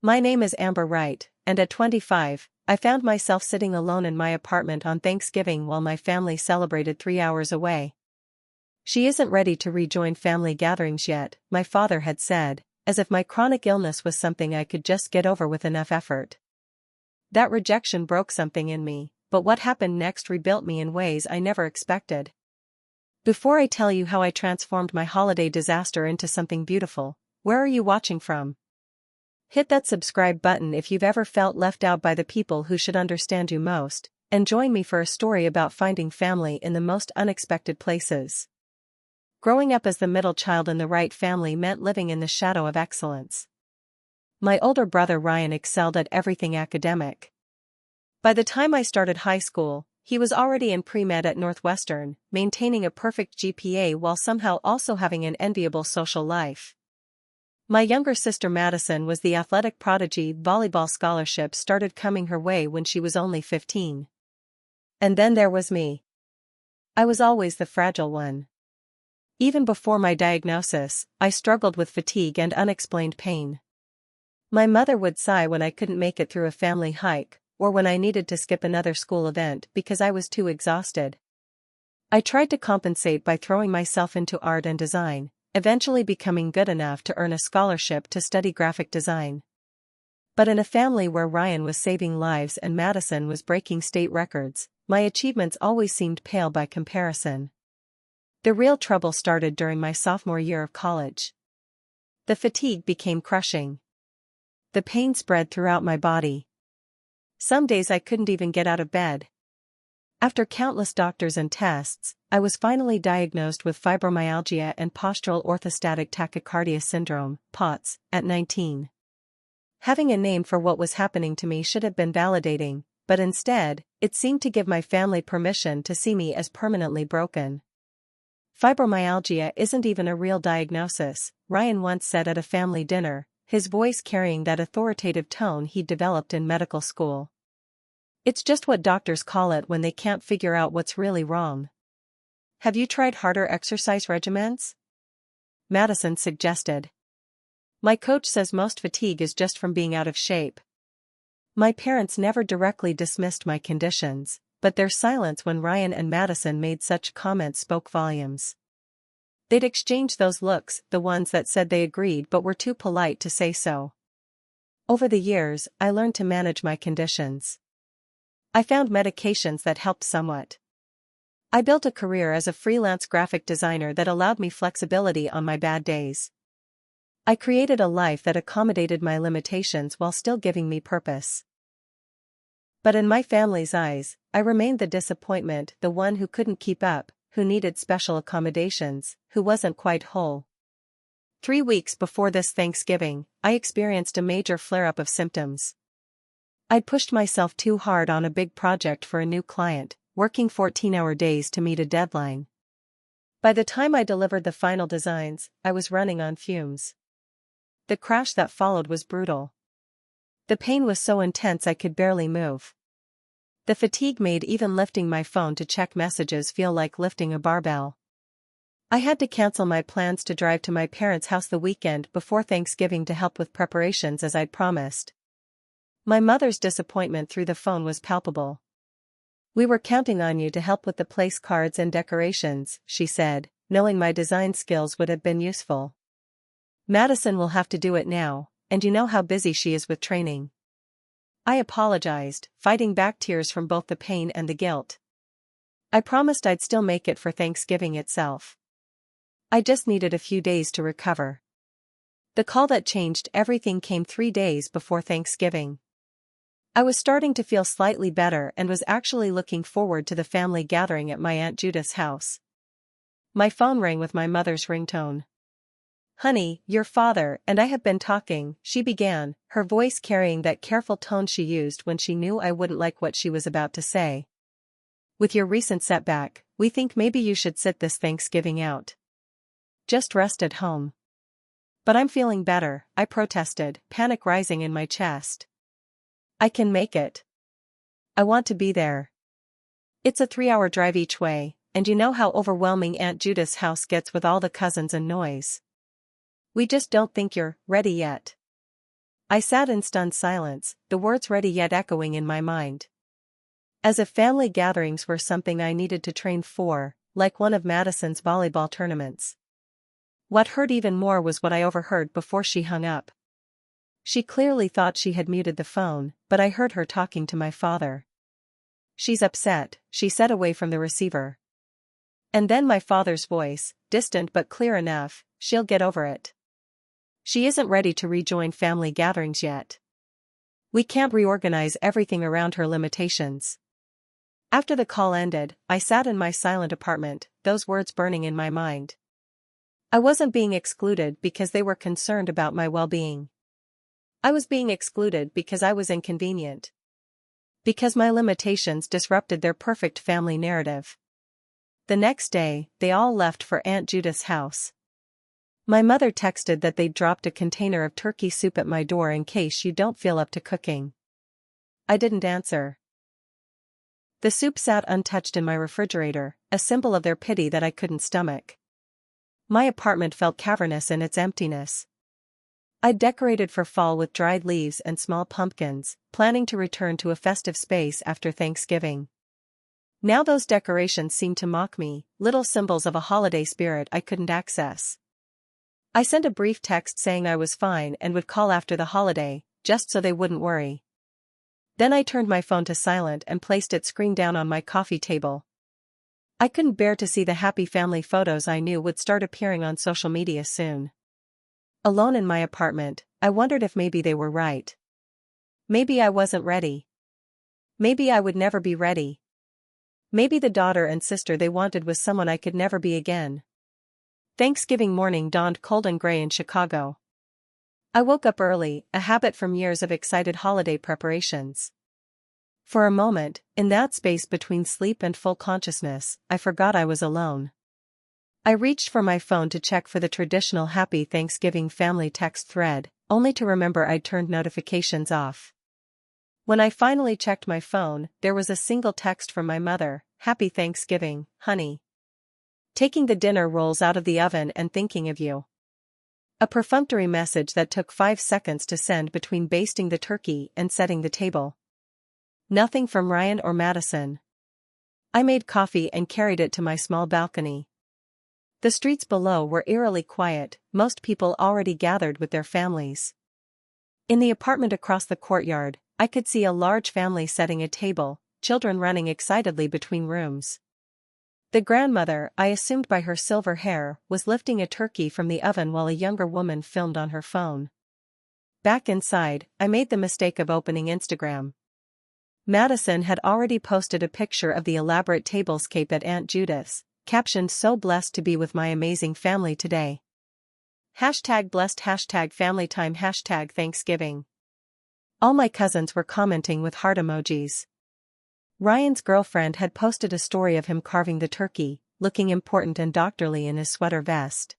My name is Amber Wright, and at 25, I found myself sitting alone in my apartment on Thanksgiving while my family celebrated 3 hours away. "She isn't ready to rejoin family gatherings yet," my father had said, as if my chronic illness was something I could just get over with enough effort. That rejection broke something in me, but what happened next rebuilt me in ways I never expected. Before I tell you how I transformed my holiday disaster into something beautiful, where are you watching from? Hit that subscribe button if you've ever felt left out by the people who should understand you most, and join me for a story about finding family in the most unexpected places. Growing up as the middle child in the Wright family meant living in the shadow of excellence. My older brother Ryan excelled at everything academic. By the time I started high school, he was already in pre-med at Northwestern, maintaining a perfect GPA while somehow also having an enviable social life. My younger sister Madison was the athletic prodigy. Volleyball scholarships started coming her way when she was only 15. And then there was me. I was always the fragile one. Even before my diagnosis, I struggled with fatigue and unexplained pain. My mother would sigh when I couldn't make it through a family hike, or when I needed to skip another school event because I was too exhausted. I tried to compensate by throwing myself into art and design, eventually becoming good enough to earn a scholarship to study graphic design. But in a family where Ryan was saving lives and Madison was breaking state records, my achievements always seemed pale by comparison. The real trouble started during my sophomore year of college. The fatigue became crushing. The pain spread throughout my body. Some days I couldn't even get out of bed. After countless doctors and tests, I was finally diagnosed with fibromyalgia and postural orthostatic tachycardia syndrome, POTS, at 19. Having a name for what was happening to me should have been validating, but instead, it seemed to give my family permission to see me as permanently broken. "Fibromyalgia isn't even a real diagnosis," Ryan once said at a family dinner, his voice carrying that authoritative tone he'd developed in medical school. "It's just what doctors call it when they can't figure out what's really wrong." "Have you tried harder exercise regimens?" Madison suggested. "My coach says most fatigue is just from being out of shape." My parents never directly dismissed my conditions, but their silence when Ryan and Madison made such comments spoke volumes. They'd exchange those looks, the ones that said they agreed but were too polite to say so. Over the years, I learned to manage my conditions. I found medications that helped somewhat. I built a career as a freelance graphic designer that allowed me flexibility on my bad days. I created a life that accommodated my limitations while still giving me purpose. But in my family's eyes, I remained the disappointment, the one who couldn't keep up, who needed special accommodations, who wasn't quite whole. 3 weeks before this Thanksgiving, I experienced a major flare-up of symptoms. I'd pushed myself too hard on a big project for a new client, working 14-hour days to meet a deadline. By the time I delivered the final designs, I was running on fumes. The crash that followed was brutal. The pain was so intense I could barely move. The fatigue made even lifting my phone to check messages feel like lifting a barbell. I had to cancel my plans to drive to my parents' house the weekend before Thanksgiving to help with preparations as I'd promised. My mother's disappointment through the phone was palpable. "We were counting on you to help with the place cards and decorations," she said, knowing my design skills would have been useful. "Madison will have to do it now, and you know how busy she is with training." I apologized, fighting back tears from both the pain and the guilt. I promised I'd still make it for Thanksgiving itself. I just needed a few days to recover. The call that changed everything came 3 days before Thanksgiving. I was starting to feel slightly better and was actually looking forward to the family gathering at my Aunt Judith's house. My phone rang with my mother's ringtone. "Honey, your father and I have been talking," she began, her voice carrying that careful tone she used when she knew I wouldn't like what she was about to say. "With your recent setback, we think maybe you should sit this Thanksgiving out. Just rest at home." "But I'm feeling better," I protested, panic rising in my chest. "I can make it. I want to be there. It's a 3-hour drive each way, and you know how overwhelming Aunt Judith's house gets with all the cousins and noise. We just don't think you're ready yet." I sat in stunned silence, the words ready yet echoing in my mind. As if family gatherings were something I needed to train for, like one of Madison's volleyball tournaments. What hurt even more was what I overheard before she hung up. She clearly thought she had muted the phone, but I heard her talking to my father. "She's upset," she said away from the receiver. And then my father's voice, distant but clear enough, "She'll get over it. She isn't ready to rejoin family gatherings yet. We can't reorganize everything around her limitations." After the call ended, I sat in my silent apartment, those words burning in my mind. I wasn't being excluded because they were concerned about my well-being. I was being excluded because I was inconvenient. Because my limitations disrupted their perfect family narrative. The next day, they all left for Aunt Judith's house. My mother texted that they'd dropped a container of turkey soup at my door in case you don't feel up to cooking. I didn't answer. The soup sat untouched in my refrigerator, a symbol of their pity that I couldn't stomach. My apartment felt cavernous in its emptiness. I'd decorated for fall with dried leaves and small pumpkins, planning to return to a festive space after Thanksgiving. Now those decorations seemed to mock me, little symbols of a holiday spirit I couldn't access. I sent a brief text saying I was fine and would call after the holiday, just so they wouldn't worry. Then I turned my phone to silent and placed its screen down on my coffee table. I couldn't bear to see the happy family photos I knew would start appearing on social media soon. Alone in my apartment, I wondered if maybe they were right. Maybe I wasn't ready. Maybe I would never be ready. Maybe the daughter and sister they wanted was someone I could never be again. Thanksgiving morning dawned cold and gray in Chicago. I woke up early, a habit from years of excited holiday preparations. For a moment, in that space between sleep and full consciousness, I forgot I was alone. I reached for my phone to check for the traditional Happy Thanksgiving family text thread, only to remember I'd turned notifications off. When I finally checked my phone, there was a single text from my mother, "Happy Thanksgiving, honey. Taking the dinner rolls out of the oven and thinking of you." A perfunctory message that took 5 seconds to send between basting the turkey and setting the table. Nothing from Ryan or Madison. I made coffee and carried it to my small balcony. The streets below were eerily quiet, most people already gathered with their families. In the apartment across the courtyard, I could see a large family setting a table, children running excitedly between rooms. The grandmother, I assumed by her silver hair, was lifting a turkey from the oven while a younger woman filmed on her phone. Back inside, I made the mistake of opening Instagram. Madison had already posted a picture of the elaborate tablescape at Aunt Judith's, captioned "So blessed to be with my amazing family today. #blessed, #family time, #Thanksgiving. All my cousins were commenting with heart emojis. Ryan's girlfriend had posted a story of him carving the turkey, looking important and doctorly in his sweater vest.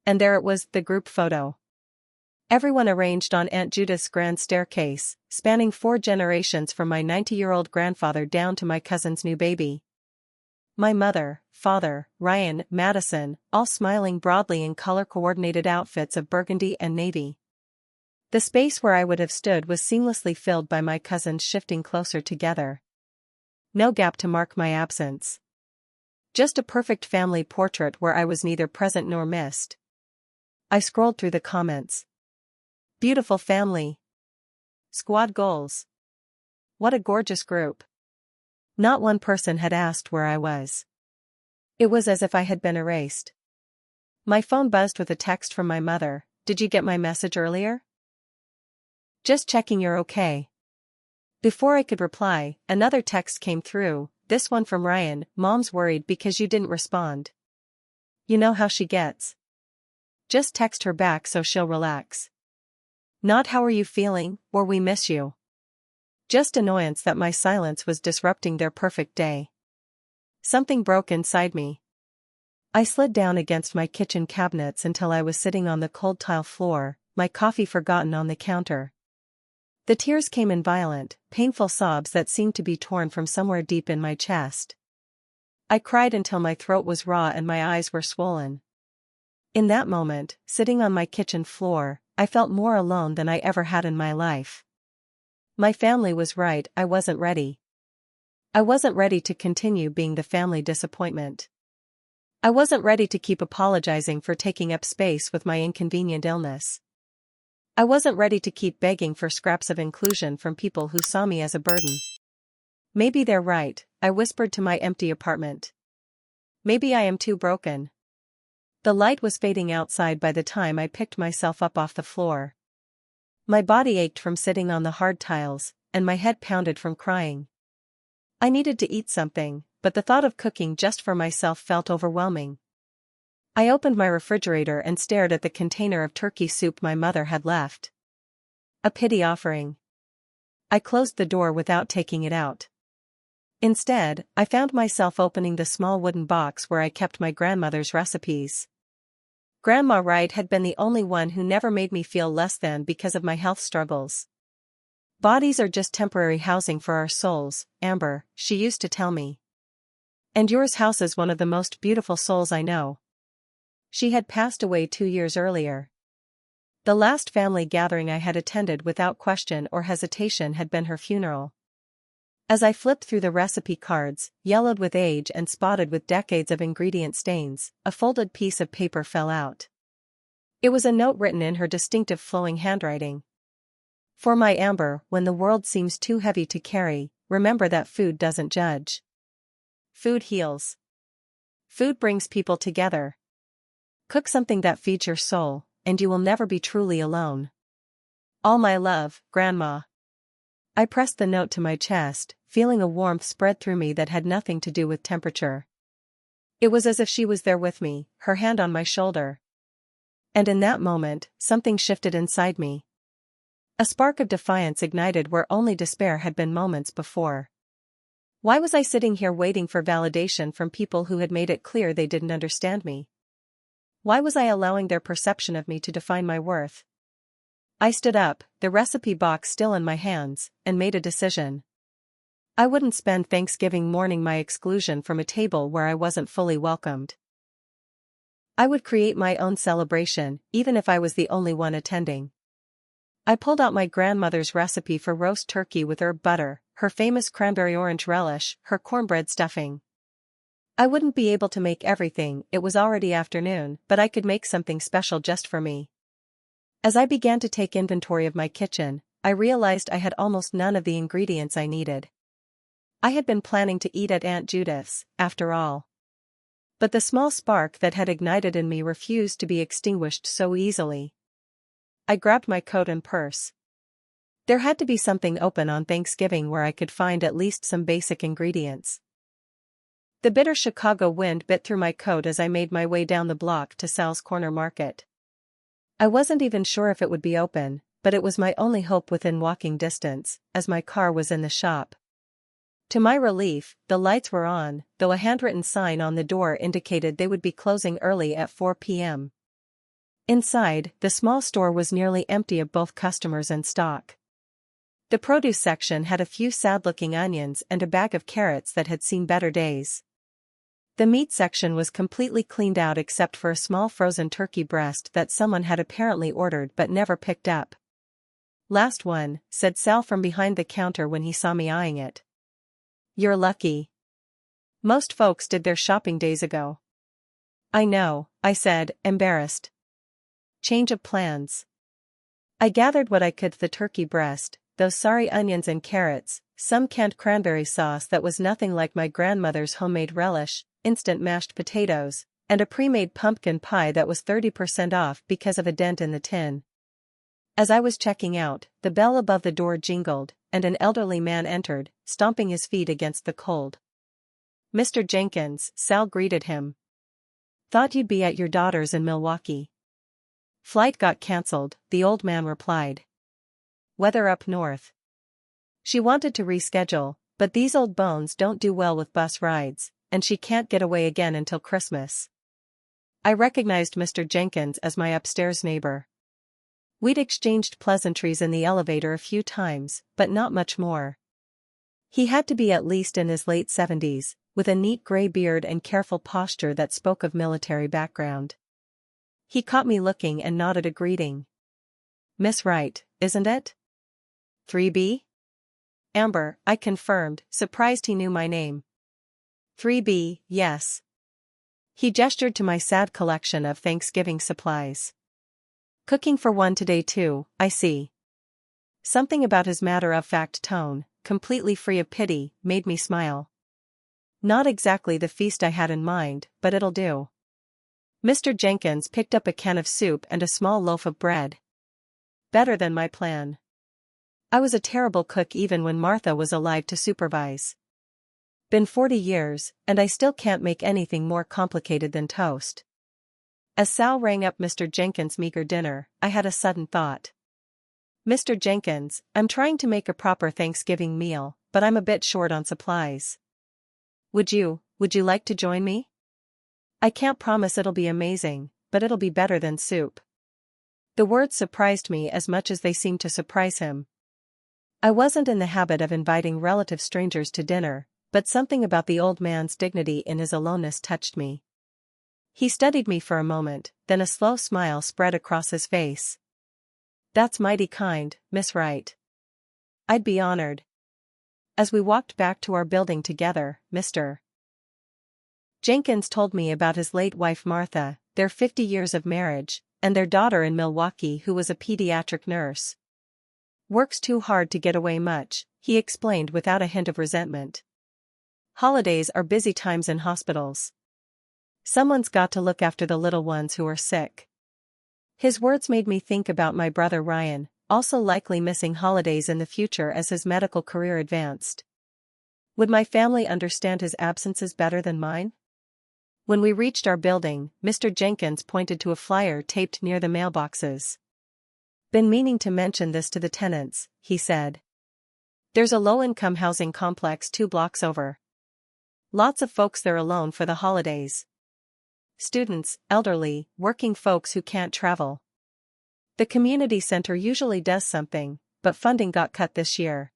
And there it was, the group photo. Everyone arranged on Aunt Judith's grand staircase, spanning 4 generations from my 90-year-old grandfather down to my cousin's new baby. My mother, father, Ryan, Madison, all smiling broadly in color-coordinated outfits of burgundy and navy. The space where I would have stood was seamlessly filled by my cousins shifting closer together. No gap to mark my absence. Just a perfect family portrait where I was neither present nor missed. I scrolled through the comments. Beautiful family. Squad goals. What a gorgeous group. Not one person had asked where I was. It was as if I had been erased. My phone buzzed with a text from my mother. "Did you get my message earlier? Just checking you're okay." Before I could reply, another text came through, this one from Ryan. "Mom's worried because you didn't respond. You know how she gets. Just text her back so she'll relax. Not how are you feeling, or we miss you." Just annoyance that my silence was disrupting their perfect day. Something broke inside me. I slid down against my kitchen cabinets until I was sitting on the cold tile floor, my coffee forgotten on the counter. The tears came in violent, painful sobs that seemed to be torn from somewhere deep in my chest. I cried until my throat was raw and my eyes were swollen. In that moment, sitting on my kitchen floor, I felt more alone than I ever had in my life. My family was right, I wasn't ready. I wasn't ready to continue being the family disappointment. I wasn't ready to keep apologizing for taking up space with my inconvenient illness. I wasn't ready to keep begging for scraps of inclusion from people who saw me as a burden. Maybe they're right, I whispered to my empty apartment. Maybe I am too broken. The light was fading outside by the time I picked myself up off the floor. My body ached from sitting on the hard tiles, and my head pounded from crying. I needed to eat something, but the thought of cooking just for myself felt overwhelming. I opened my refrigerator and stared at the container of turkey soup my mother had left. A pity offering. I closed the door without taking it out. Instead, I found myself opening the small wooden box where I kept my grandmother's recipes. Grandma Wright had been the only one who never made me feel less than because of my health struggles. Bodies are just temporary housing for our souls, Amber, she used to tell me. And yours houses one of the most beautiful souls I know. She had passed away 2 years earlier. The last family gathering I had attended without question or hesitation had been her funeral. As I flipped through the recipe cards, yellowed with age and spotted with decades of ingredient stains, a folded piece of paper fell out. It was a note written in her distinctive flowing handwriting. For my Amber, when the world seems too heavy to carry, remember that food doesn't judge. Food heals. Food brings people together. Cook something that feeds your soul, and you will never be truly alone. All my love, Grandma. I pressed the note to my chest, feeling a warmth spread through me that had nothing to do with temperature. It was as if she was there with me, her hand on my shoulder. And in that moment, something shifted inside me. A spark of defiance ignited where only despair had been moments before. Why was I sitting here waiting for validation from people who had made it clear they didn't understand me? Why was I allowing their perception of me to define my worth? I stood up, the recipe box still in my hands, and made a decision. I wouldn't spend Thanksgiving mourning my exclusion from a table where I wasn't fully welcomed. I would create my own celebration, even if I was the only one attending. I pulled out my grandmother's recipe for roast turkey with herb butter, her famous cranberry orange relish, her cornbread stuffing. I wouldn't be able to make everything, it was already afternoon, but I could make something special just for me. As I began to take inventory of my kitchen, I realized I had almost none of the ingredients I needed. I had been planning to eat at Aunt Judith's, after all. But the small spark that had ignited in me refused to be extinguished so easily. I grabbed my coat and purse. There had to be something open on Thanksgiving where I could find at least some basic ingredients. The bitter Chicago wind bit through my coat as I made my way down the block to Sal's Corner Market. I wasn't even sure if it would be open, but it was my only hope within walking distance, as my car was in the shop. To my relief, the lights were on, though a handwritten sign on the door indicated they would be closing early at 4 p.m. Inside, the small store was nearly empty of both customers and stock. The produce section had a few sad-looking onions and a bag of carrots that had seen better days. The meat section was completely cleaned out except for a small frozen turkey breast that someone had apparently ordered but never picked up. "Last one," said Sal from behind the counter when he saw me eyeing it. "You're lucky. Most folks did their shopping days ago." "I know," I said, embarrassed. Change of plans. I gathered what I could: the turkey breast, those sorry onions and carrots, some canned cranberry sauce that was nothing like my grandmother's homemade relish, instant mashed potatoes, and a pre-made pumpkin pie that was 30% off because of a dent in the tin. As I was checking out, the bell above the door jingled, and an elderly man entered, stomping his feet against the cold. "Mr. Jenkins," Sal greeted him. "Thought you'd be at your daughter's in Milwaukee." "Flight got cancelled," the old man replied. "Weather up north. She wanted to reschedule, but these old bones don't do well with bus rides, and she can't get away again until Christmas." I recognized Mr. Jenkins as my upstairs neighbor. We'd exchanged pleasantries in the elevator a few times, but not much more. He had to be at least in his late 70s, with a neat gray beard and careful posture that spoke of military background. He caught me looking and nodded a greeting. Miss Wright, isn't it? 3B? Amber, I confirmed, surprised he knew my name. 3B, yes. He gestured to my sad collection of Thanksgiving supplies. Cooking for one today too, I see. Something about his matter-of-fact tone, completely free of pity, made me smile. Not exactly the feast I had in mind, but it'll do. Mr. Jenkins picked up a can of soup and a small loaf of bread. Better than my plan. I was a terrible cook even when Martha was alive to supervise. Been 40 years, and I still can't make anything more complicated than toast. As Sal rang up Mr. Jenkins' meager dinner, I had a sudden thought. Mr. Jenkins, I'm trying to make a proper Thanksgiving meal, but I'm a bit short on supplies. Would you like to join me? I can't promise it'll be amazing, but it'll be better than soup. The words surprised me as much as they seemed to surprise him. I wasn't in the habit of inviting relative strangers to dinner, but something about the old man's dignity in his aloneness touched me. He studied me for a moment, then a slow smile spread across his face. That's mighty kind, Miss Wright. I'd be honored. As we walked back to our building together, Mr. Jenkins told me about his late wife Martha, their 50 years of marriage, and their daughter in Milwaukee who was a pediatric nurse. Works too hard to get away much, he explained without a hint of resentment. Holidays are busy times in hospitals. Someone's got to look after the little ones who are sick. His words made me think about my brother Ryan, also likely missing holidays in the future as his medical career advanced. Would my family understand his absences better than mine? When we reached our building, Mr. Jenkins pointed to a flyer taped near the mailboxes. Been meaning to mention this to the tenants, he said. There's a low-income housing complex 2 blocks over. Lots of folks there alone for the holidays. Students, elderly, working folks who can't travel. The community center usually does something, but funding got cut this year.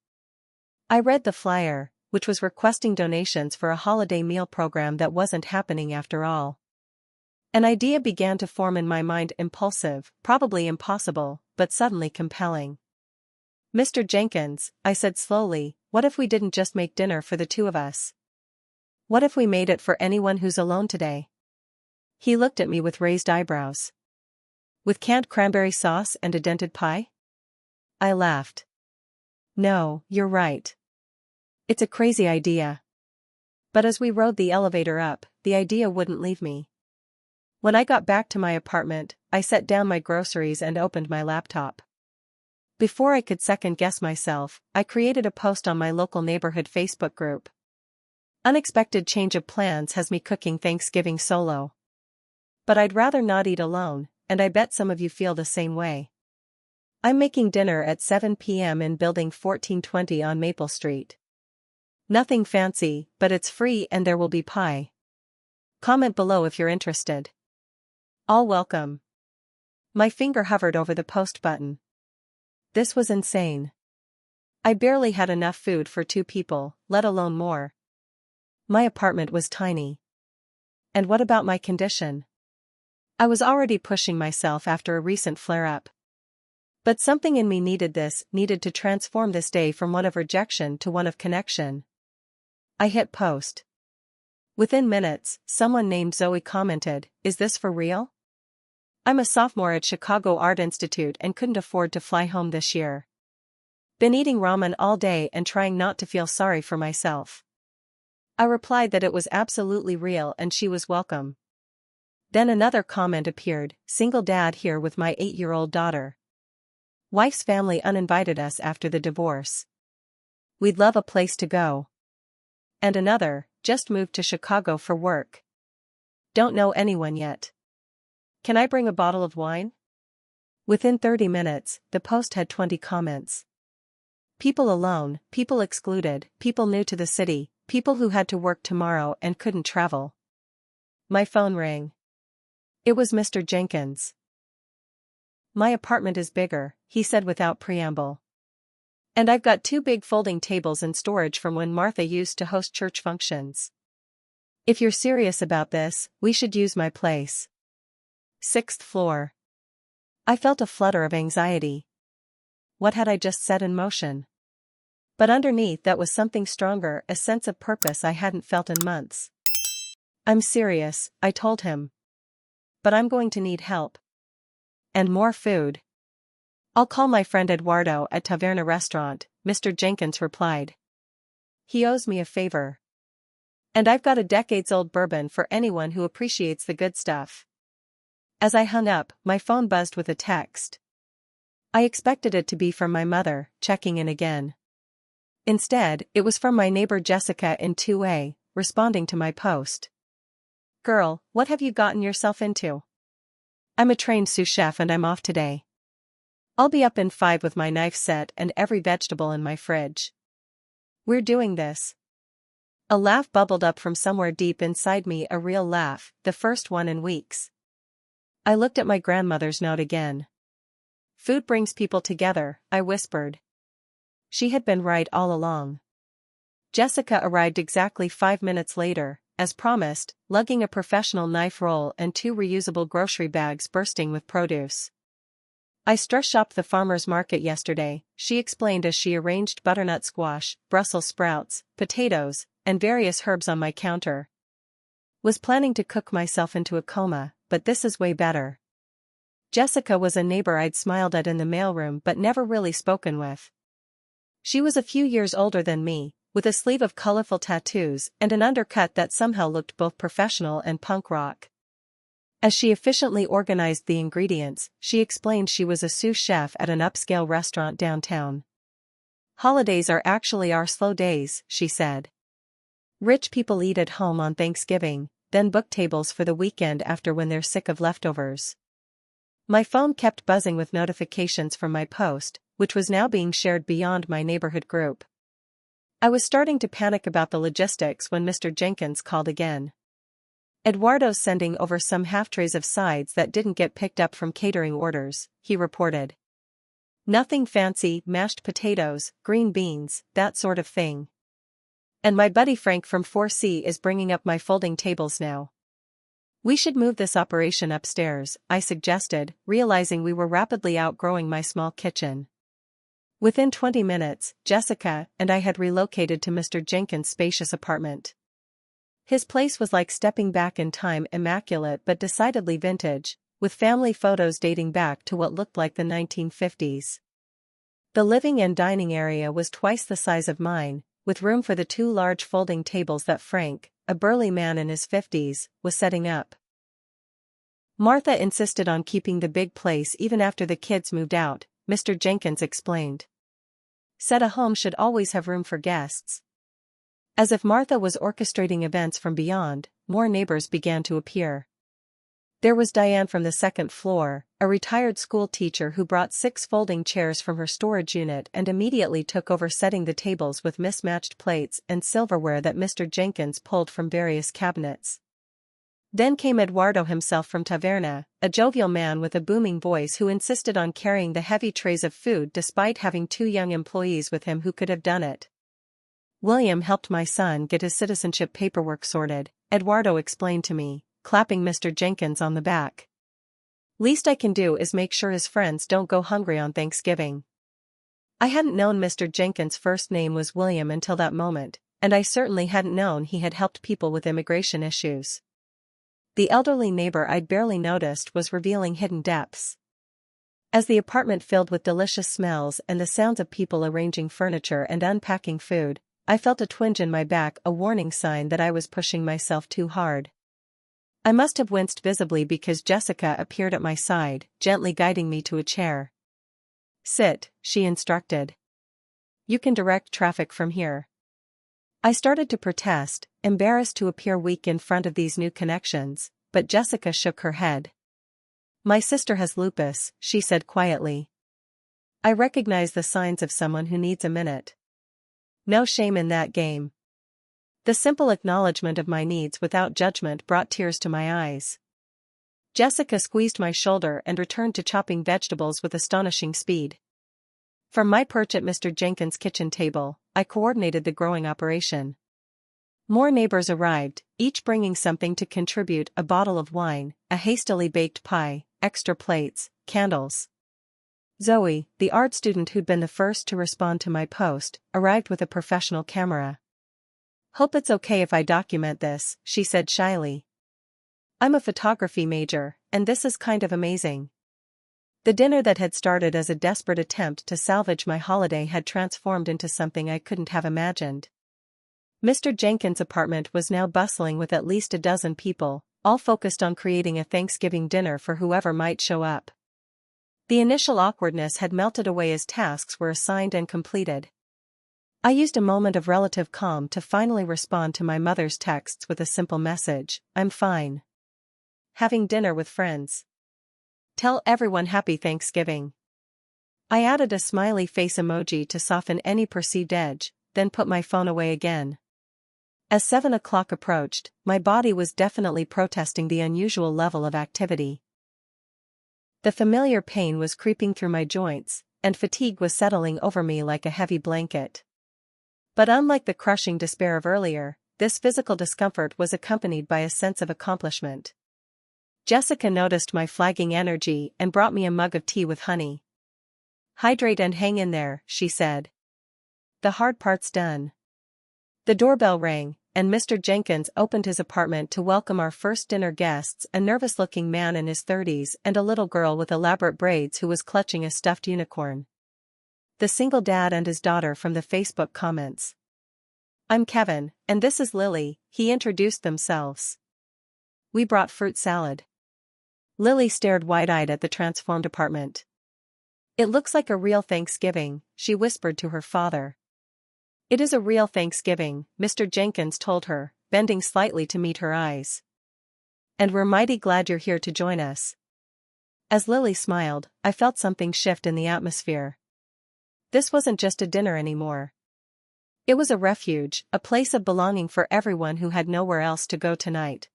I read the flyer, which was requesting donations for a holiday meal program that wasn't happening after all. An idea began to form in my mind, impulsive, probably impossible, but suddenly compelling. Mr. Jenkins, I said slowly, what if we didn't just make dinner for the 2 of us? What if we made it for anyone who's alone today? He looked at me with raised eyebrows. With canned cranberry sauce and a dented pie? I laughed. No, you're right. It's a crazy idea. But as we rode the elevator up, the idea wouldn't leave me. When I got back to my apartment, I set down my groceries and opened my laptop. Before I could second-guess myself, I created a post on my local neighborhood Facebook group. Unexpected change of plans has me cooking Thanksgiving solo. But I'd rather not eat alone, and I bet some of you feel the same way. I'm making dinner at 7 p.m. in Building 1420 on Maple Street. Nothing fancy, but it's free and there will be pie. Comment below if you're interested. All welcome. My finger hovered over the post button. This was insane. I barely had enough food for 2 people, let alone more. My apartment was tiny. And what about my condition? I was already pushing myself after a recent flare-up. But something in me needed to transform this day from one of rejection to one of connection. I hit post. Within minutes, someone named Zoe commented, "Is this for real? I'm a sophomore at Chicago Art Institute and couldn't afford to fly home this year. Been eating ramen all day and trying not to feel sorry for myself." I replied that it was absolutely real and she was welcome. Then another comment appeared, "Single dad here with my 8-year-old daughter. Wife's family uninvited us after the divorce. We'd love a place to go." And another, "Just moved to Chicago for work. Don't know anyone yet. Can I bring a bottle of wine?" Within 30 minutes, the post had 20 comments. People alone, people excluded, people new to the city, people who had to work tomorrow and couldn't travel. My phone rang. It was Mr. Jenkins. "My apartment is bigger," he said without preamble. "And I've got 2 big folding tables in storage from when Martha used to host church functions. If you're serious about this, we should use my place. 6th floor." I felt a flutter of anxiety. what had I just set in motion? But underneath that was something stronger, a sense of purpose I hadn't felt in months. "I'm serious," I told him. "But I'm going to need help. And more food." "I'll call my friend Eduardo at Taverna restaurant," Mr. Jenkins replied. "He owes me a favor. And I've got a decades-old bourbon for anyone who appreciates the good stuff." As I hung up, my phone buzzed with a text. I expected it to be from my mother, checking in again. Instead, it was from my neighbor Jessica in 2A, responding to my post. "Girl, what have you gotten yourself into? I'm a trained sous chef and I'm off today. I'll be up in 5 with my knife set and every vegetable in my fridge. We're doing this." A laugh bubbled up from somewhere deep inside me, a real laugh, the first one in weeks. I looked at my grandmother's note again. "Food brings people together," I whispered. She had been right all along. Jessica arrived exactly 5 minutes later, as promised, lugging a professional knife roll and 2 reusable grocery bags bursting with produce. "I stress shopped the farmer's market yesterday," she explained as she arranged butternut squash, Brussels sprouts, potatoes, and various herbs on my counter. "Was planning to cook myself into a coma, but this is way better." Jessica was a neighbor I'd smiled at in the mailroom but never really spoken with. She was a few years older than me, with a sleeve of colorful tattoos and an undercut that somehow looked both professional and punk rock. As she efficiently organized the ingredients, she explained she was a sous chef at an upscale restaurant downtown. "Holidays are actually our slow days," she said. "Rich people eat at home on Thanksgiving, then book tables for the weekend after when they're sick of leftovers." My phone kept buzzing with notifications from my post, which was now being shared beyond my neighborhood group. I was starting to panic about the logistics when Mr. Jenkins called again. "Eduardo's sending over some half-trays of sides that didn't get picked up from catering orders," he reported. "Nothing fancy, mashed potatoes, green beans, that sort of thing. And my buddy Frank from 4C is bringing up my folding tables now." "We should move this operation upstairs," I suggested, realizing we were rapidly outgrowing my small kitchen. Within 20 minutes, Jessica and I had relocated to Mr. Jenkins' spacious apartment. His place was like stepping back in time, immaculate but decidedly vintage, with family photos dating back to what looked like the 1950s. The living and dining area was twice the size of mine, with room for the 2 large folding tables that Frank, a burly man in his 50s, was setting up. "Martha insisted on keeping the big place even after the kids moved out," Mr. Jenkins explained. "Said a home should always have room for guests." As if Martha was orchestrating events from beyond, more neighbors began to appear. There was Diane from the 2nd floor, a retired school teacher who brought 6 folding chairs from her storage unit and immediately took over setting the tables with mismatched plates and silverware that Mr. Jenkins pulled from various cabinets. Then came Eduardo himself from Taverna, a jovial man with a booming voice who insisted on carrying the heavy trays of food despite having 2 young employees with him who could have done it. "William helped my son get his citizenship paperwork sorted," Eduardo explained to me, clapping Mr. Jenkins on the back. "Least I can do is make sure his friends don't go hungry on Thanksgiving." I hadn't known Mr. Jenkins' first name was William until that moment, and I certainly hadn't known he had helped people with immigration issues. The elderly neighbor I'd barely noticed was revealing hidden depths. As the apartment filled with delicious smells and the sounds of people arranging furniture and unpacking food, I felt a twinge in my back, a warning sign that I was pushing myself too hard. I must have winced visibly because Jessica appeared at my side, gently guiding me to a chair. "Sit," she instructed. "You can direct traffic from here." I started to protest, embarrassed to appear weak in front of these new connections, but Jessica shook her head. "My sister has lupus," she said quietly. "I recognize the signs of someone who needs a minute. No shame in that game." The simple acknowledgement of my needs without judgment brought tears to my eyes. Jessica squeezed my shoulder and returned to chopping vegetables with astonishing speed. From my perch at Mr. Jenkins' kitchen table, I coordinated the growing operation. More neighbors arrived, each bringing something to contribute: a bottle of wine, a hastily baked pie, extra plates, candles. Zoe, the art student who'd been the first to respond to my post, arrived with a professional camera. "Hope it's okay if I document this," she said shyly. "I'm a photography major, and this is kind of amazing." The dinner that had started as a desperate attempt to salvage my holiday had transformed into something I couldn't have imagined. Mr. Jenkins' apartment was now bustling with at least a dozen people, all focused on creating a Thanksgiving dinner for whoever might show up. The initial awkwardness had melted away as tasks were assigned and completed. I used a moment of relative calm to finally respond to my mother's texts with a simple message: "I'm fine. Having dinner with friends. Tell everyone Happy Thanksgiving." I added a smiley face emoji to soften any perceived edge, then put my phone away again. As 7 o'clock approached, my body was definitely protesting the unusual level of activity. The familiar pain was creeping through my joints, and fatigue was settling over me like a heavy blanket. But unlike the crushing despair of earlier, this physical discomfort was accompanied by a sense of accomplishment. Jessica noticed my flagging energy and brought me a mug of tea with honey. "Hydrate and hang in there," she said. "The hard part's done." The doorbell rang, and Mr. Jenkins opened his apartment to welcome our first dinner guests, a nervous-looking man in his 30s and a little girl with elaborate braids who was clutching a stuffed unicorn. The single dad and his daughter from the Facebook comments. "I'm Kevin, and this is Lily," he introduced themselves. "We brought fruit salad." Lily stared wide-eyed at the transformed apartment. "It looks like a real Thanksgiving," she whispered to her father. "It is a real Thanksgiving," Mr. Jenkins told her, bending slightly to meet her eyes. "And we're mighty glad you're here to join us." As Lily smiled, I felt something shift in the atmosphere. This wasn't just a dinner anymore. It was a refuge, a place of belonging for everyone who had nowhere else to go tonight.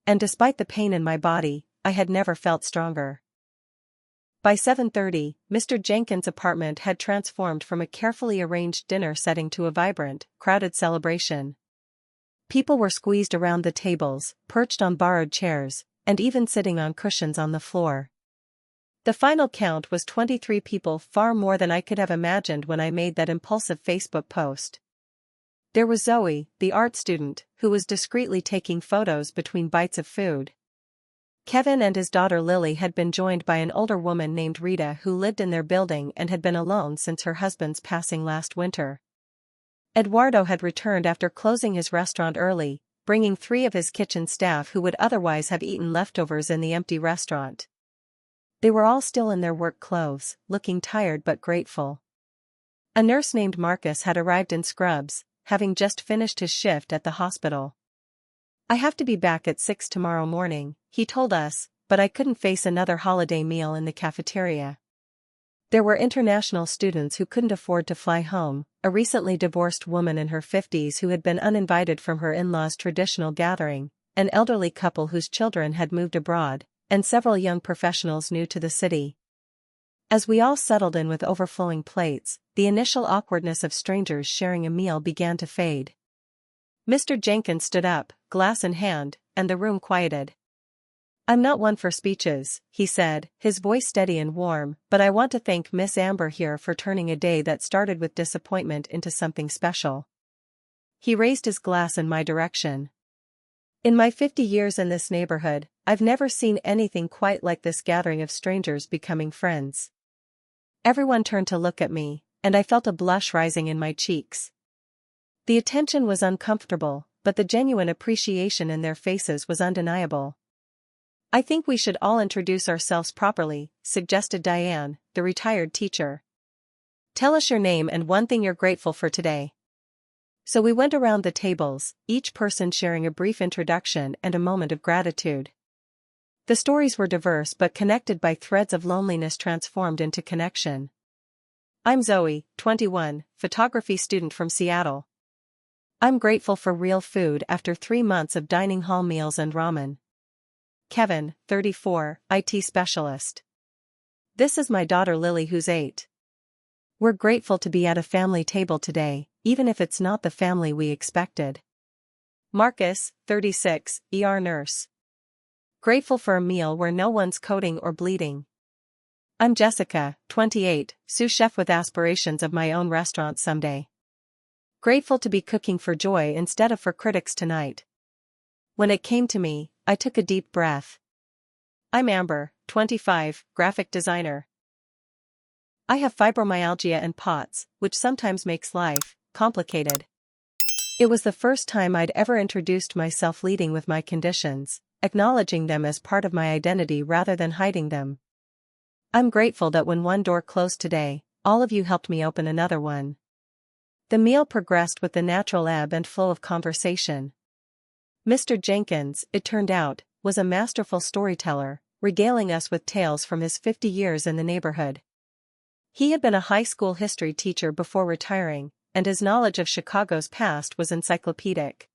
And despite the pain in my body, I had never felt stronger. By 7:30, Mr. Jenkins' apartment had transformed from a carefully arranged dinner setting to a vibrant, crowded celebration. People were squeezed around the tables, perched on borrowed chairs, and even sitting on cushions on the floor. The final count was 23 people, far more than I could have imagined when I made that impulsive Facebook post. There was Zoe, the art student, who was discreetly taking photos between bites of food. Kevin and his daughter Lily had been joined by an older woman named Rita who lived in their building and had been alone since her husband's passing last winter. Eduardo had returned after closing his restaurant early, bringing 3 of his kitchen staff who would otherwise have eaten leftovers in the empty restaurant. They were all still in their work clothes, looking tired but grateful. A nurse named Marcus had arrived in scrubs, having just finished his shift at the hospital. "I have to be back at 6 tomorrow morning," he told us, but I couldn't face another holiday meal in the cafeteria. There were international students who couldn't afford to fly home, a recently divorced woman in her 50s who had been uninvited from her in-laws' traditional gathering, an elderly couple whose children had moved abroad, and several young professionals new to the city. As we all settled in with overflowing plates, the initial awkwardness of strangers sharing a meal began to fade. Mr. Jenkins stood up, glass in hand, and the room quieted. "I'm not one for speeches," he said, his voice steady and warm, "but I want to thank Miss Amber here for turning a day that started with disappointment into something special." He raised his glass in my direction. "In my 50 years in this neighborhood, I've never seen anything quite like this gathering of strangers becoming friends." Everyone turned to look at me, and I felt a blush rising in my cheeks. The attention was uncomfortable, but the genuine appreciation in their faces was undeniable. "I think we should all introduce ourselves properly," suggested Diane, the retired teacher. "Tell us your name and one thing you're grateful for today." So we went around the tables, each person sharing a brief introduction and a moment of gratitude. The stories were diverse but connected by threads of loneliness transformed into connection. "I'm Zoe, 21, photography student from Seattle. I'm grateful for real food after 3 months of dining hall meals and ramen." "Kevin, 34, IT specialist. This is my daughter Lily who's 8. We're grateful to be at a family table today, even if it's not the family we expected." "Marcus, 36, ER nurse. Grateful for a meal where no one's coding or bleeding." I'm Jessica, 28, sous chef with aspirations of my own restaurant someday. Grateful to be cooking for joy instead of for critics tonight. When it came to me, I took a deep breath. I'm Amber, 25, graphic designer. I have fibromyalgia and POTS, which sometimes makes life complicated. It was the first time I'd ever introduced myself leading with my conditions, acknowledging them as part of my identity rather than hiding them. I'm grateful that when one door closed today, all of you helped me open another one. The meal progressed with the natural ebb and flow of conversation. Mr. Jenkins, it turned out, was a masterful storyteller, regaling us with tales from his 50 years in the neighborhood. He had been a high school history teacher before retiring, and his knowledge of Chicago's past was encyclopedic.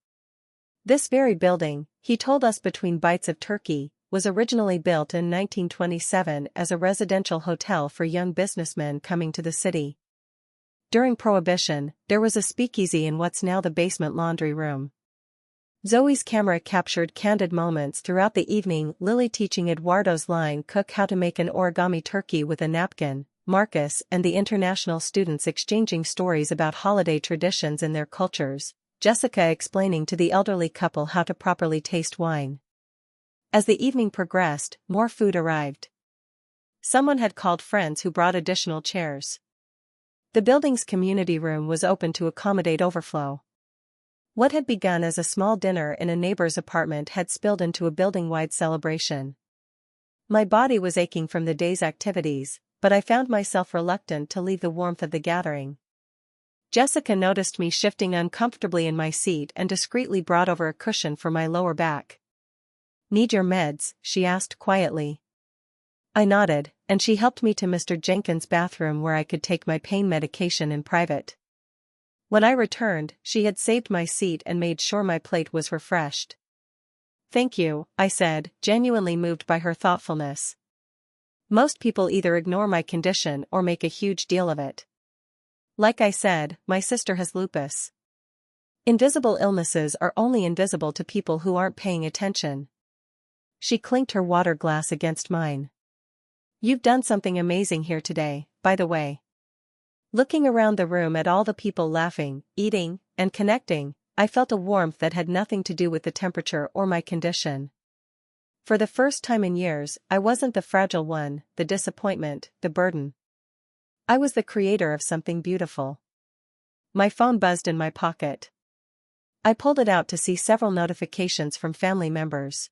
This very building, he told us between bites of turkey, was originally built in 1927 as a residential hotel for young businessmen coming to the city. During Prohibition, there was a speakeasy in what's now the basement laundry room. Zoe's camera captured candid moments throughout the evening, Lily teaching Eduardo's line cook how to make an origami turkey with a napkin, Marcus and the international students exchanging stories about holiday traditions in their cultures, Jessica explaining to the elderly couple how to properly taste wine. As the evening progressed, more food arrived. Someone had called friends who brought additional chairs. The building's community room was open to accommodate overflow. What had begun as a small dinner in a neighbor's apartment had spilled into a building-wide celebration. My body was aching from the day's activities, but I found myself reluctant to leave the warmth of the gathering. Jessica noticed me shifting uncomfortably in my seat and discreetly brought over a cushion for my lower back. "Need your meds?" she asked quietly. I nodded, and she helped me to Mr. Jenkins' bathroom where I could take my pain medication in private. When I returned, she had saved my seat and made sure my plate was refreshed. "Thank you," I said, genuinely moved by her thoughtfulness. Most people either ignore my condition or make a huge deal of it. Like I said, my sister has lupus. Invisible illnesses are only invisible to people who aren't paying attention. She clinked her water glass against mine. "You've done something amazing here today, by the way." Looking around the room at all the people laughing, eating, and connecting, I felt a warmth that had nothing to do with the temperature or my condition. For the first time in years, I wasn't the fragile one, the disappointment, the burden. I was the creator of something beautiful. My phone buzzed in my pocket. I pulled it out to see several notifications from family members.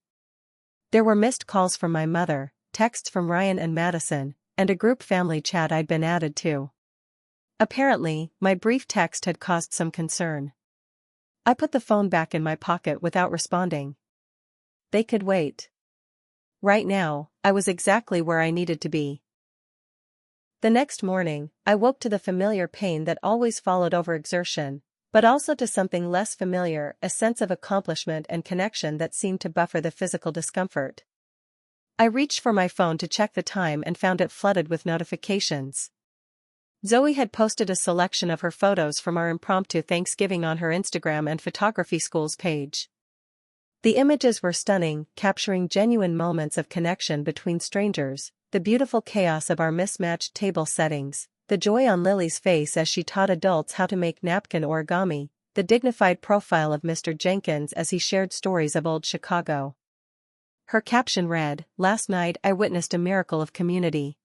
There were missed calls from my mother, texts from Ryan and Madison, and a group family chat I'd been added to. Apparently, my brief text had caused some concern. I put the phone back in my pocket without responding. They could wait. Right now, I was exactly where I needed to be. The next morning, I woke to the familiar pain that always followed overexertion, but also to something less familiar, a sense of accomplishment and connection that seemed to buffer the physical discomfort. I reached for my phone to check the time and found it flooded with notifications. Zoe had posted a selection of her photos from our impromptu Thanksgiving on her Instagram and photography school's page. The images were stunning, capturing genuine moments of connection between strangers, the beautiful chaos of our mismatched table settings, the joy on Lily's face as she taught adults how to make napkin origami, the dignified profile of Mr. Jenkins as he shared stories of old Chicago. Her caption read, "Last night I witnessed a miracle of community."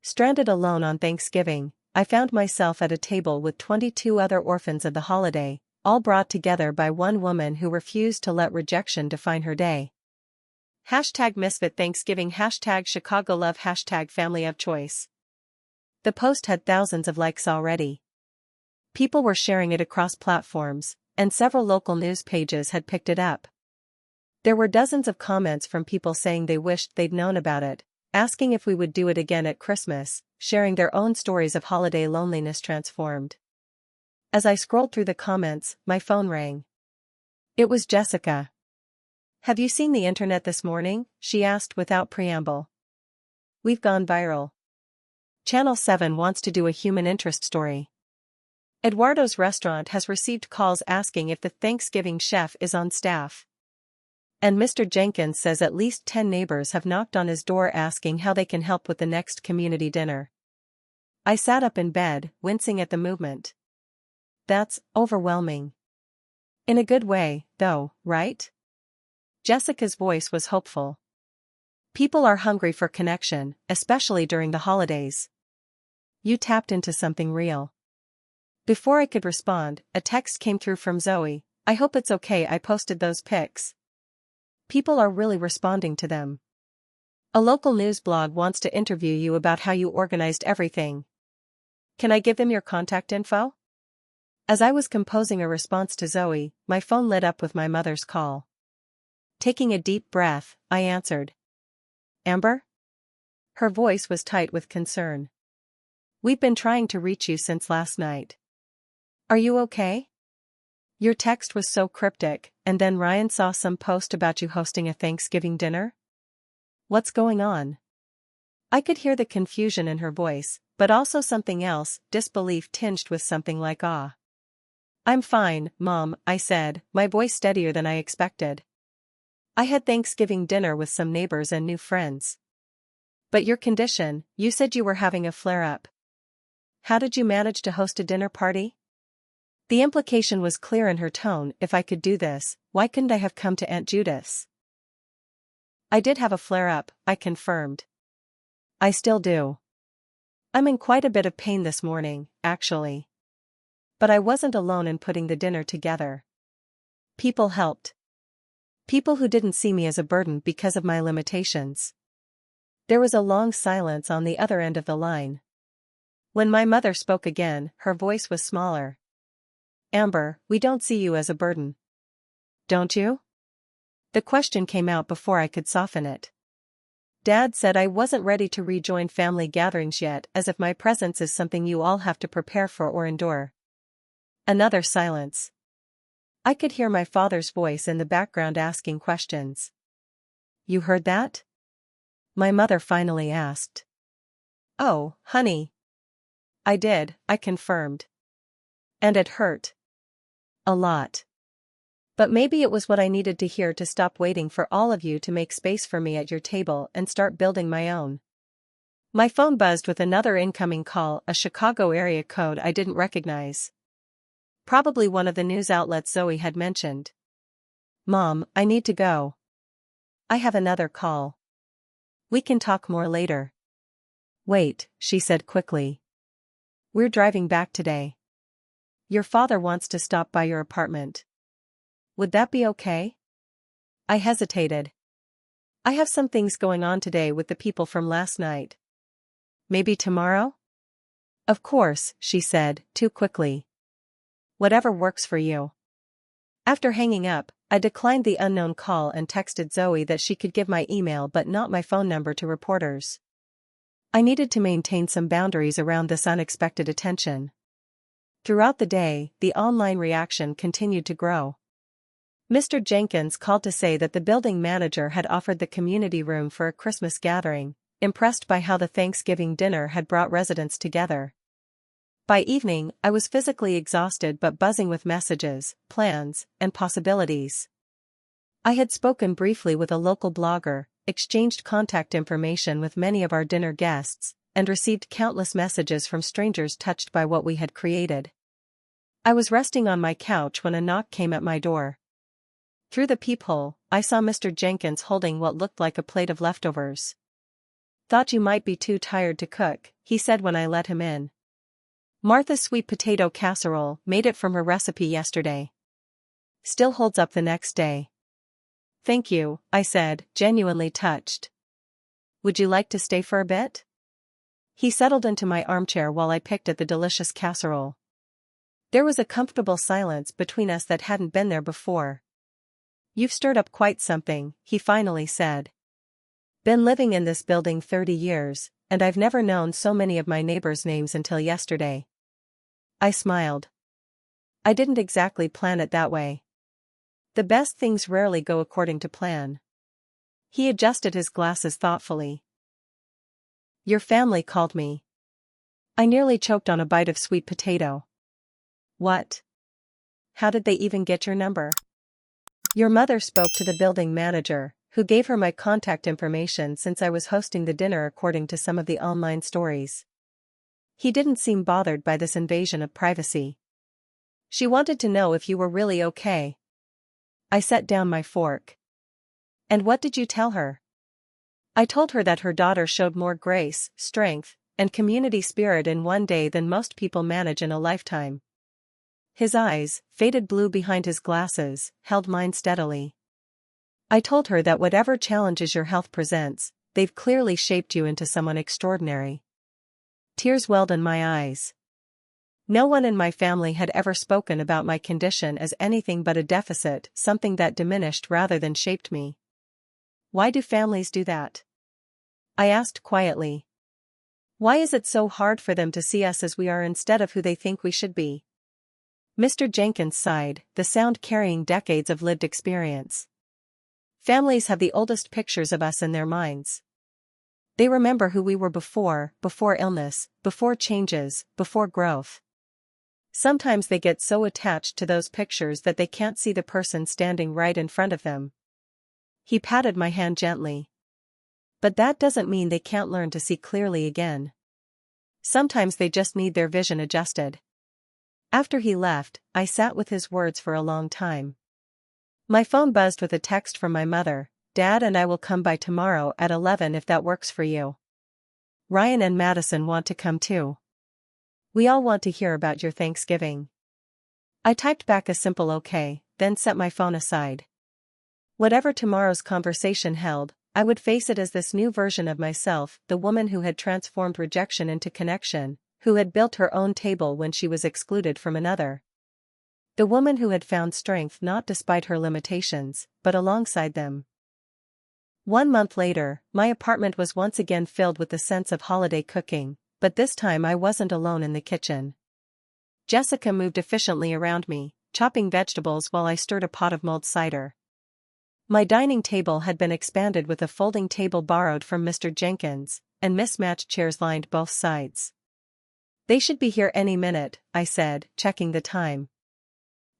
Stranded alone on Thanksgiving, I found myself at a table with 22 other orphans of the holiday, all brought together by one woman who refused to let rejection define her day. #Misfit Thanksgiving #Chicago Love #Family of Choice. The post had thousands of likes already. People were sharing it across platforms, and several local news pages had picked it up. There were dozens of comments from people saying they wished they'd known about it, asking if we would do it again at Christmas, sharing their own stories of holiday loneliness transformed. As I scrolled through the comments, my phone rang. It was Jessica. "Have you seen the internet this morning?" she asked without preamble. "We've gone viral. Channel 7 wants to do a human interest story. Eduardo's restaurant has received calls asking if the Thanksgiving chef is on staff." And Mr. Jenkins says at least 10 neighbors have knocked on his door asking how they can help with the next community dinner. I sat up in bed, wincing at the movement. That's overwhelming. In a good way, though, right? Jessica's voice was hopeful. People are hungry for connection, especially during the holidays. You tapped into something real. Before I could respond, a text came through from Zoe. I hope it's okay I posted those pics. People are really responding to them. A local news blog wants to interview you about how you organized everything. Can I give them your contact info? As I was composing a response to Zoe, my phone lit up with my mother's call. Taking a deep breath, I answered. Amber? Her voice was tight with concern. We've been trying to reach you since last night. Are you okay? Your text was so cryptic, and then Ryan saw some post about you hosting a Thanksgiving dinner? What's going on? I could hear the confusion in her voice, but also something else, disbelief tinged with something like awe. I'm fine, Mom, I said, my voice steadier than I expected. I had Thanksgiving dinner with some neighbors and new friends. But your condition, you said you were having a flare-up. How did you manage to host a dinner party? The implication was clear in her tone. If I could do this, why couldn't I have come to Aunt Judith's? I did have a flare-up, I confirmed. I still do. I'm in quite a bit of pain this morning, actually. But I wasn't alone in putting the dinner together. People helped. People who didn't see me as a burden because of my limitations. There was a long silence on the other end of the line. When my mother spoke again, her voice was smaller. Amber, we don't see you as a burden. Don't you? The question came out before I could soften it. Dad said I wasn't ready to rejoin family gatherings yet, as if my presence is something you all have to prepare for or endure. Another silence. I could hear my father's voice in the background asking questions. You heard that? My mother finally asked. Oh, honey. I did, I confirmed. And it hurt. A lot. But maybe it was what I needed to hear to stop waiting for all of you to make space for me at your table and start building my own. My phone buzzed with another incoming call, a Chicago area code I didn't recognize. Probably one of the news outlets Zoe had mentioned. Mom, I need to go. I have another call. We can talk more later. Wait, she said quickly. We're driving back today. Your father wants to stop by your apartment. Would that be okay? I hesitated. I have some things going on today with the people from last night. Maybe tomorrow? Of course, she said, too quickly. Whatever works for you. After hanging up, I declined the unknown call and texted Zoe that she could give my email but not my phone number to reporters. I needed to maintain some boundaries around this unexpected attention. Throughout the day, the online reaction continued to grow. Mr. Jenkins called to say that the building manager had offered the community room for a Christmas gathering, impressed by how the Thanksgiving dinner had brought residents together. By evening, I was physically exhausted but buzzing with messages, plans, and possibilities. I had spoken briefly with a local blogger, exchanged contact information with many of our dinner guests, and received countless messages from strangers touched by what we had created. I was resting on my couch when a knock came at my door. Through the peephole, I saw Mr. Jenkins holding what looked like a plate of leftovers. Thought you might be too tired to cook, he said when I let him in. Martha's sweet potato casserole, made it from her recipe yesterday. Still holds up the next day. Thank you, I said, genuinely touched. Would you like to stay for a bit? He settled into my armchair while I picked at the delicious casserole. There was a comfortable silence between us that hadn't been there before. You've stirred up quite something, he finally said. Been living in this building 30 years, and I've never known so many of my neighbors' names until yesterday. I smiled. I didn't exactly plan it that way. The best things rarely go according to plan. He adjusted his glasses thoughtfully. Your family called me. I nearly choked on a bite of sweet potato. What? How did they even get your number? Your mother spoke to the building manager, who gave her my contact information since I was hosting the dinner according to some of the online stories. He didn't seem bothered by this invasion of privacy. She wanted to know if you were really okay. I set down my fork. And what did you tell her? I told her that her daughter showed more grace, strength, and community spirit in one day than most people manage in a lifetime. His eyes, faded blue behind his glasses, held mine steadily. I told her that whatever challenges your health presents, they've clearly shaped you into someone extraordinary. Tears welled in my eyes. No one in my family had ever spoken about my condition as anything but a deficit, something that diminished rather than shaped me. Why do families do that? I asked quietly. Why is it so hard for them to see us as we are instead of who they think we should be? Mr. Jenkins sighed, the sound carrying decades of lived experience. Families have the oldest pictures of us in their minds. They remember who we were before illness, before changes, before growth. Sometimes they get so attached to those pictures that they can't see the person standing right in front of them. He patted my hand gently. But that doesn't mean they can't learn to see clearly again. Sometimes they just need their vision adjusted. After he left, I sat with his words for a long time. My phone buzzed with a text from my mother. Dad and I will come by tomorrow at 11 if that works for you. Ryan and Madison want to come too. We all want to hear about your Thanksgiving. I typed back a simple okay, then set my phone aside. Whatever tomorrow's conversation held, I would face it as this new version of myself, the woman who had transformed rejection into connection, who had built her own table when she was excluded from another. The woman who had found strength not despite her limitations, but alongside them. 1 month later, my apartment was once again filled with the sense of holiday cooking, but this time I wasn't alone in the kitchen. Jessica moved efficiently around me, chopping vegetables while I stirred a pot of mulled cider. My dining table had been expanded with a folding table borrowed from Mr. Jenkins, and mismatched chairs lined both sides. They should be here any minute, I said, checking the time.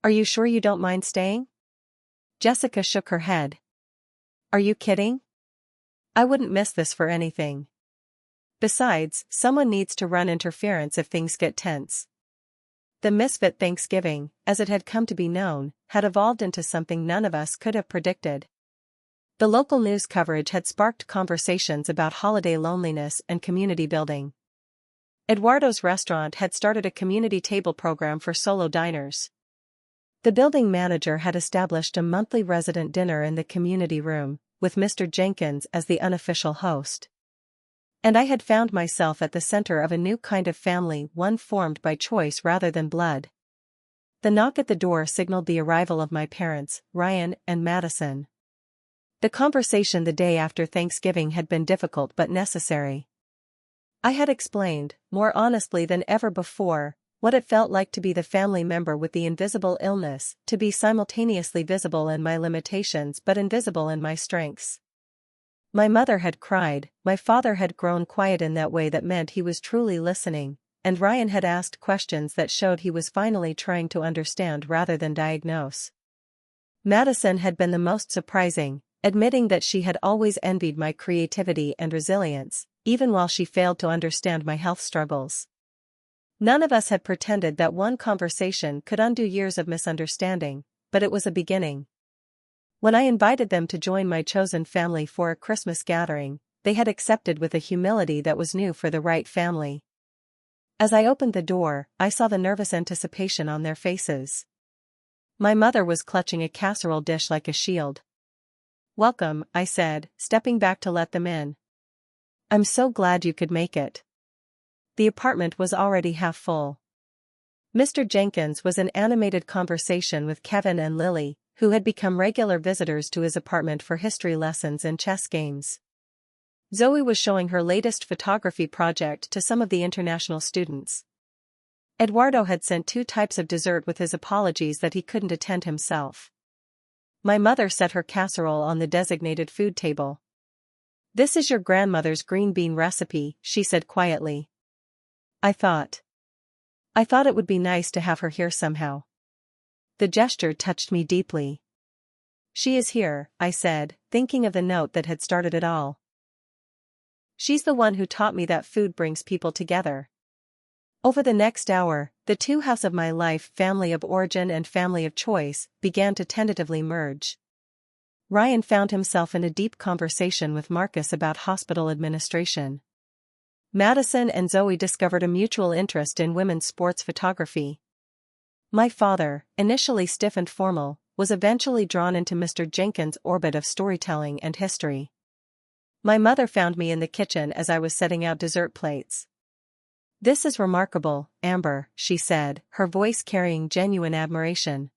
Are you sure you don't mind staying? Jessica shook her head. Are you kidding? I wouldn't miss this for anything. Besides, someone needs to run interference if things get tense. The misfit Thanksgiving, as it had come to be known, had evolved into something none of us could have predicted. The local news coverage had sparked conversations about holiday loneliness and community building. Eduardo's restaurant had started a community table program for solo diners. The building manager had established a monthly resident dinner in the community room, with Mr. Jenkins as the unofficial host. And I had found myself at the center of a new kind of family, one formed by choice rather than blood. The knock at the door signaled the arrival of my parents, Ryan and Madison. The conversation the day after Thanksgiving had been difficult but necessary. I had explained, more honestly than ever before, what it felt like to be the family member with the invisible illness, to be simultaneously visible in my limitations but invisible in my strengths. My mother had cried, my father had grown quiet in that way that meant he was truly listening, and Ryan had asked questions that showed he was finally trying to understand rather than diagnose. Madison had been the most surprising, admitting that she had always envied my creativity and resilience, even while she failed to understand my health struggles. None of us had pretended that one conversation could undo years of misunderstanding, but it was a beginning. When I invited them to join my chosen family for a Christmas gathering, they had accepted with a humility that was new for the right family. As I opened the door, I saw the nervous anticipation on their faces. My mother was clutching a casserole dish like a shield. "Welcome," I said, stepping back to let them in. "I'm so glad you could make it." The apartment was already half full. Mr. Jenkins was in animated conversation with Kevin and Lily, who had become regular visitors to his apartment for history lessons and chess games. Zoe was showing her latest photography project to some of the international students. Eduardo had sent 2 types of dessert with his apologies that he couldn't attend himself. My mother set her casserole on the designated food table. "This is your grandmother's green bean recipe," she said quietly. I thought it would be nice to have her here somehow. The gesture touched me deeply. She is here, I said, thinking of the note that had started it all. She's the one who taught me that food brings people together. Over the next hour, the two halves of my life, family of origin and family of choice, began to tentatively merge. Ryan found himself in a deep conversation with Marcus about hospital administration. Madison and Zoe discovered a mutual interest in women's sports photography. My father, initially stiff and formal, was eventually drawn into Mr. Jenkins' orbit of storytelling and history. My mother found me in the kitchen as I was setting out dessert plates. "This is remarkable, Amber," she said, her voice carrying genuine admiration.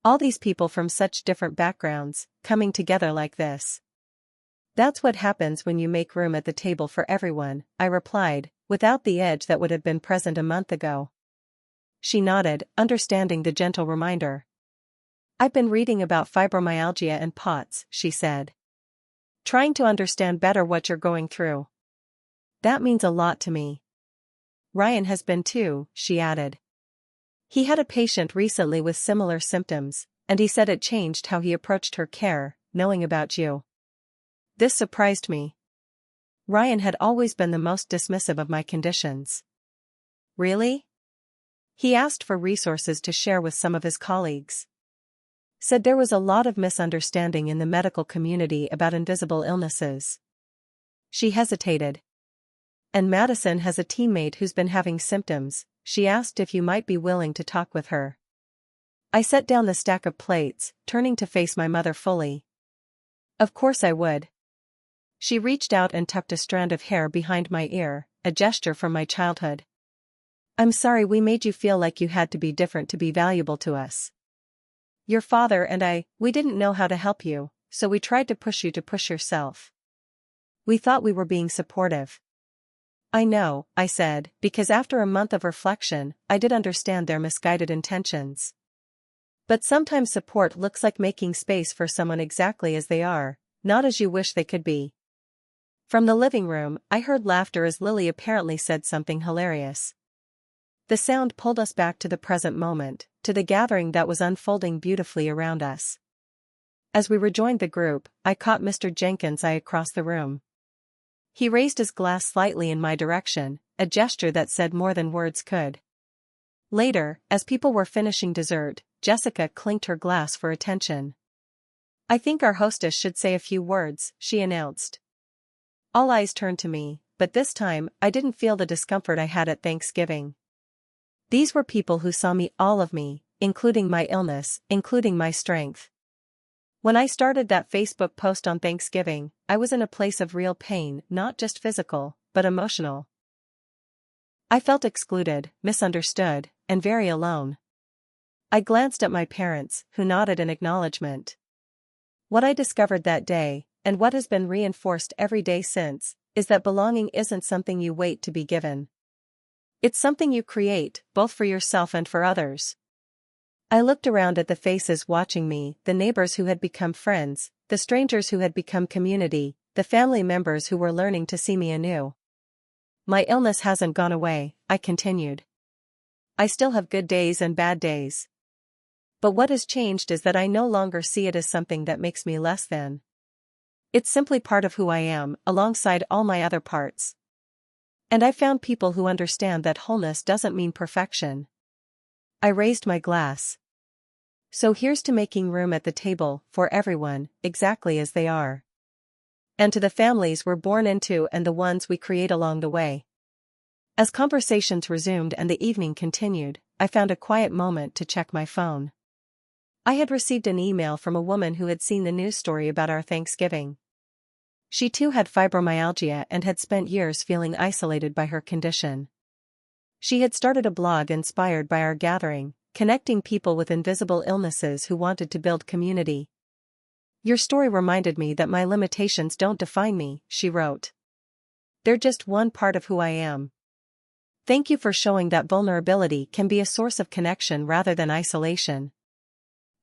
"All these people from such different backgrounds, coming together like this." "That's what happens when you make room at the table for everyone," I replied, without the edge that would have been present a month ago. She nodded, understanding the gentle reminder. "I've been reading about fibromyalgia and POTS," she said. "Trying to understand better what you're going through. That means a lot to me." "Ryan has been too," she added. "He had a patient recently with similar symptoms, and he said it changed how he approached her care, knowing about you." This surprised me. Ryan had always been the most dismissive of my conditions. "Really?" He asked for resources to share with some of his colleagues. Said there was a lot of misunderstanding in the medical community about invisible illnesses. She hesitated. "And Madison has a teammate who's been having symptoms," she asked if you might be willing to talk with her. I set down the stack of plates, turning to face my mother fully. "Of course I would." She reached out and tucked a strand of hair behind my ear, a gesture from my childhood. "I'm sorry we made you feel like you had to be different to be valuable to us. Your father and we didn't know how to help you, so we tried to push you to push yourself. We thought we were being supportive." "I know," I said, because after a month of reflection, I did understand their misguided intentions. But sometimes support looks like making space for someone exactly as they are, not as you wish they could be. From the living room, I heard laughter as Lily apparently said something hilarious. The sound pulled us back to the present moment, to the gathering that was unfolding beautifully around us. As we rejoined the group, I caught Mr. Jenkins' eye across the room. He raised his glass slightly in my direction, a gesture that said more than words could. Later, as people were finishing dessert, Jessica clinked her glass for attention. "I think our hostess should say a few words," she announced. All eyes turned to me, but this time, I didn't feel the discomfort I had at Thanksgiving. These were people who saw me, all of me, including my illness, including my strength. When I started that Facebook post on Thanksgiving, I was in a place of real pain, not just physical, but emotional. I felt excluded, misunderstood, and very alone. I glanced at my parents, who nodded in acknowledgement. What I discovered that day, and what has been reinforced every day since, is that belonging isn't something you wait to be given. It's something you create, both for yourself and for others. I looked around at the faces watching me, the neighbors who had become friends, the strangers who had become community, the family members who were learning to see me anew. My illness hasn't gone away, I continued. I still have good days and bad days. But what has changed is that I no longer see it as something that makes me less than. It's simply part of who I am, alongside all my other parts. And I found people who understand that wholeness doesn't mean perfection. I raised my glass. So here's to making room at the table, for everyone, exactly as they are. And to the families we're born into and the ones we create along the way. As conversations resumed and the evening continued, I found a quiet moment to check my phone. I had received an email from a woman who had seen the news story about our Thanksgiving. She too had fibromyalgia and had spent years feeling isolated by her condition. She had started a blog inspired by our gathering, connecting people with invisible illnesses who wanted to build community. "Your story reminded me that my limitations don't define me," she wrote. "They're just one part of who I am. Thank you for showing that vulnerability can be a source of connection rather than isolation."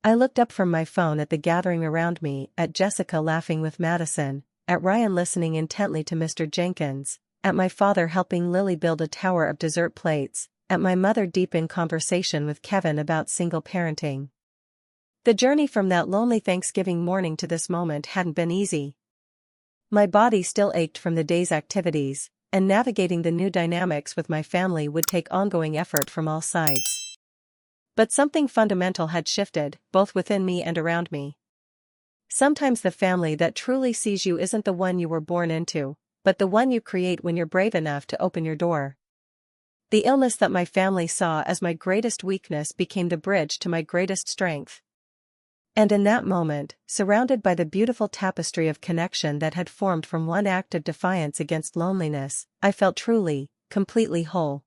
I looked up from my phone at the gathering around me, at Jessica laughing with Madison, at Ryan listening intently to Mr. Jenkins, at my father helping Lily build a tower of dessert plates, at my mother deep in conversation with Kevin about single parenting. The journey from that lonely Thanksgiving morning to this moment hadn't been easy. My body still ached from the day's activities, and navigating the new dynamics with my family would take ongoing effort from all sides. But something fundamental had shifted, both within me and around me. Sometimes the family that truly sees you isn't the one you were born into, but the one you create when you're brave enough to open your door. The illness that my family saw as my greatest weakness became the bridge to my greatest strength. And in that moment, surrounded by the beautiful tapestry of connection that had formed from one act of defiance against loneliness, I felt truly, completely whole.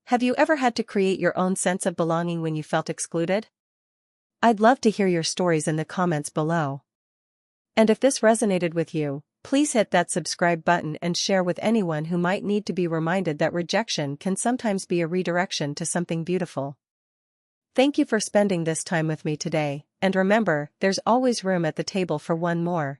Have you ever had to create your own sense of belonging when you felt excluded? I'd love to hear your stories in the comments below. And if this resonated with you, please hit that subscribe button and share with anyone who might need to be reminded that rejection can sometimes be a redirection to something beautiful. Thank you for spending this time with me today, and remember, there's always room at the table for one more.